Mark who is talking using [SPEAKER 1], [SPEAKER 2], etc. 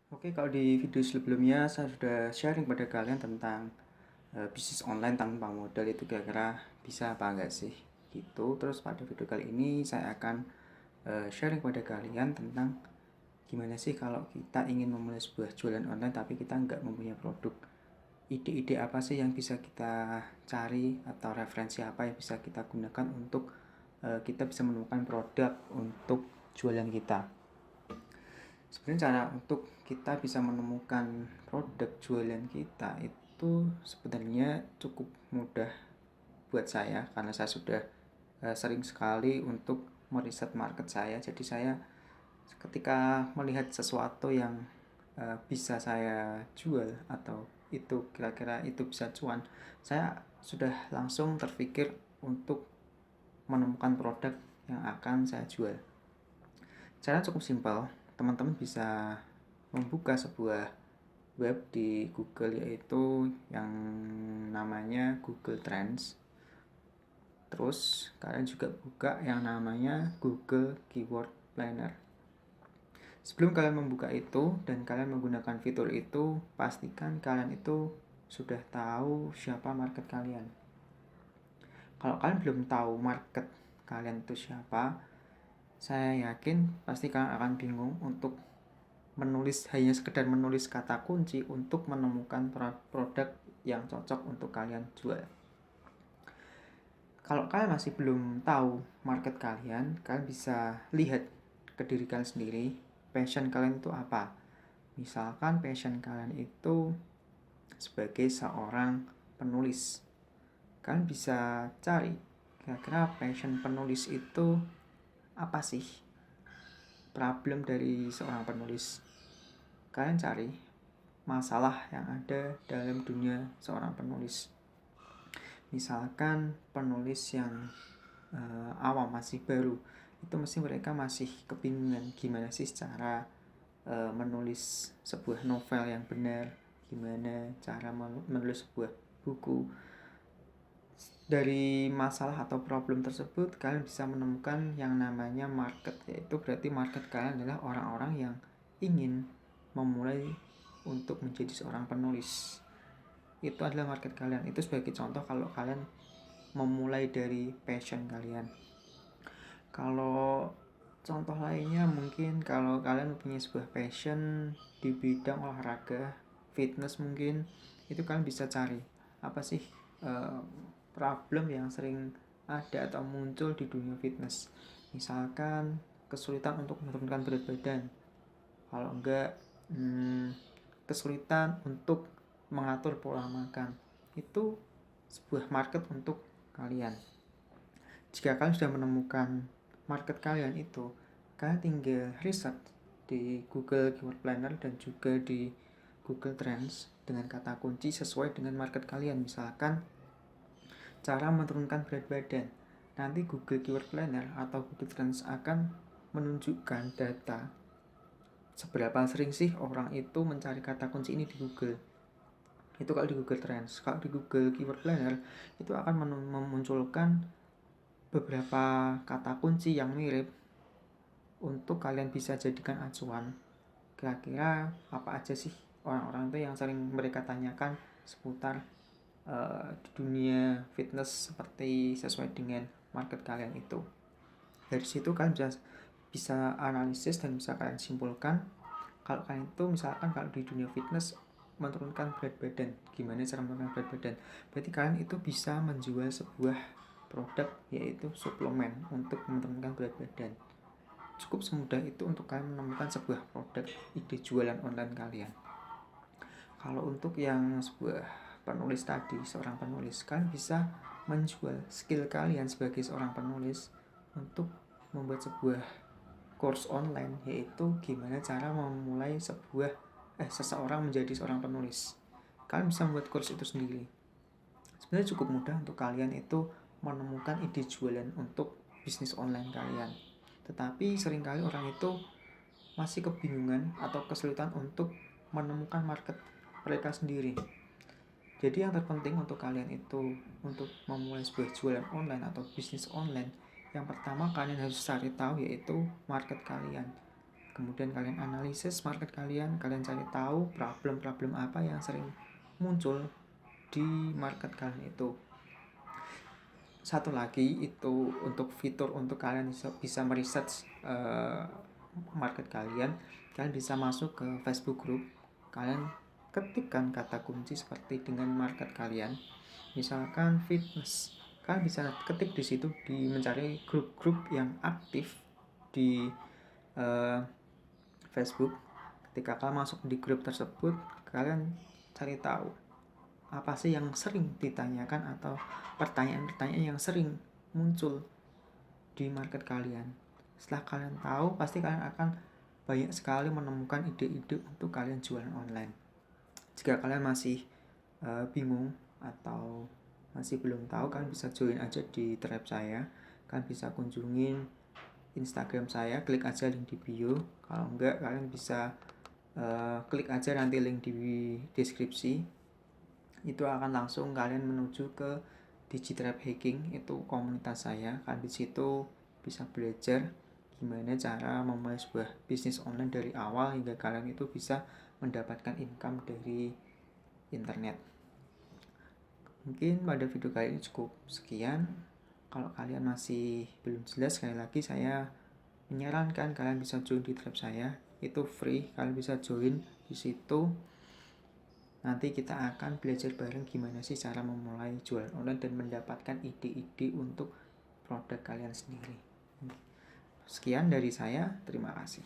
[SPEAKER 1] Oke, kalau di video sebelumnya saya sudah sharing pada kalian tentang bisnis online tanpa modal itu kira-kira bisa apa enggak sih gitu. Terus pada video kali ini saya akan sharing pada kalian tentang gimana sih kalau kita ingin memulai sebuah jualan online tapi kita nggak mempunyai produk. Ide-ide apa sih yang bisa kita cari atau referensi apa yang bisa kita gunakan untuk kita bisa menemukan produk untuk jualan kita. Sebenarnya cara untuk kita bisa menemukan produk jualan kita itu sebenarnya cukup mudah buat saya karena saya sudah sering sekali untuk meriset market saya. Jadi saya ketika melihat sesuatu yang bisa saya jual atau itu kira-kira itu bisa cuan, saya sudah langsung terpikir untuk menemukan produk yang akan saya jual. Cara cukup simpel, teman-teman bisa membuka sebuah web di Google yaitu yang namanya Google Trends. Terus kalian juga buka yang namanya Google Keyword Planner. Sebelum kalian membuka itu dan kalian menggunakan fitur itu, pastikan kalian itu sudah tahu siapa market kalian. Kalau kalian belum tahu market kalian itu siapa, saya yakin pasti kalian akan bingung untuk hanya sekedar menulis kata kunci untuk menemukan produk yang cocok untuk kalian jual. Kalau kalian masih belum tahu market kalian bisa lihat ke diri kalian sendiri, passion kalian itu apa. Misalkan passion kalian itu sebagai seorang penulis, kalian bisa cari kira-kira passion penulis itu apa sih, problem dari seorang penulis. Kalian cari masalah yang ada dalam dunia seorang penulis. Misalkan penulis yang awam, masih baru, itu mesti mereka masih kebingungan gimana sih cara menulis sebuah novel yang benar, gimana cara menulis sebuah buku. Dari masalah atau problem tersebut kalian bisa menemukan yang namanya market, yaitu berarti market kalian adalah orang-orang yang ingin memulai untuk menjadi seorang penulis. Itu adalah market kalian. Itu sebagai contoh kalau kalian memulai dari passion kalian. Kalau contoh lainnya mungkin kalau kalian mempunyai sebuah passion di bidang olahraga, fitness mungkin, itu kalian bisa cari apa sih problem yang sering ada atau muncul di dunia fitness. Misalkan kesulitan untuk menurunkan berat badan, kalau enggak kesulitan untuk mengatur pola makan. Itu sebuah market untuk kalian. Jika kalian sudah menemukan market kalian itu, kalian tinggal riset di Google Keyword Planner dan juga di Google Trends dengan kata kunci sesuai dengan market kalian. Misalkan cara menurunkan berat badan. Nanti Google Keyword Planner atau Google Trends akan menunjukkan data seberapa sering sih orang itu mencari kata kunci ini di Google. Itu kalau di Google Trends. Kalau di Google Keyword Planner itu akan memunculkan beberapa kata kunci yang mirip untuk kalian bisa jadikan acuan. Kira-kira apa aja sih orang-orang itu yang sering mereka tanyakan seputar di dunia fitness seperti sesuai dengan market kalian itu. Dari situ kalian bisa analisis dan bisa kalian simpulkan kalau kalian itu misalkan kalau di dunia fitness menurunkan berat badan, gimana cara menurunkan berat badan. Berarti kalian itu bisa menjual sebuah produk yaitu suplemen untuk menurunkan berat badan. Cukup semudah itu untuk kalian menemukan sebuah produk ide jualan online kalian. Kalau untuk yang sebuah penulis tadi, seorang penulis, kalian bisa menjual skill kalian sebagai seorang penulis untuk membuat sebuah course online, yaitu gimana cara memulai seseorang menjadi seorang penulis. Kalian bisa membuat course itu sendiri. Sebenarnya cukup mudah untuk kalian itu menemukan ide jualan untuk bisnis online kalian. Tetapi seringkali orang itu masih kebingungan atau kesulitan untuk menemukan market mereka sendiri. Jadi yang terpenting untuk kalian itu untuk memulai sebuah jualan online atau bisnis online, yang pertama kalian harus cari tahu yaitu market kalian. Kemudian kalian analisis market kalian cari tahu problem-problem apa yang sering muncul di market kalian itu. Satu lagi itu untuk fitur untuk kalian bisa meresearch market kalian bisa masuk ke Facebook group. Kalian ketikkan kata kunci seperti dengan market kalian, misalkan fitness, kalian bisa ketik di situ di mencari grup-grup yang aktif di Facebook. Ketika kalian masuk di grup tersebut, kalian cari tahu apa sih yang sering ditanyakan atau pertanyaan-pertanyaan yang sering muncul di market kalian. Setelah kalian tahu, pasti kalian akan banyak sekali menemukan ide-ide untuk kalian jualan online. Jika kalian masih bingung atau masih belum tahu, kalian bisa join aja di Tribe saya. Kalian bisa kunjungin Instagram saya, klik aja link di bio. Kalau enggak, kalian bisa klik aja nanti link di deskripsi. Itu akan langsung kalian menuju ke Digitribe Hacking, itu komunitas saya. Kalian di situ bisa belajar gimana cara memulai sebuah bisnis online dari awal hingga kalian itu bisa mendapatkan income dari internet. Mungkin pada video kali ini cukup sekian. Kalau kalian masih belum jelas, sekali lagi saya menyarankan kalian bisa join di Tribe saya. Itu free, kalian bisa join di situ. Nanti kita akan belajar bareng gimana sih cara memulai jualan online dan mendapatkan ide-ide untuk produk kalian sendiri. Sekian dari saya, terima kasih.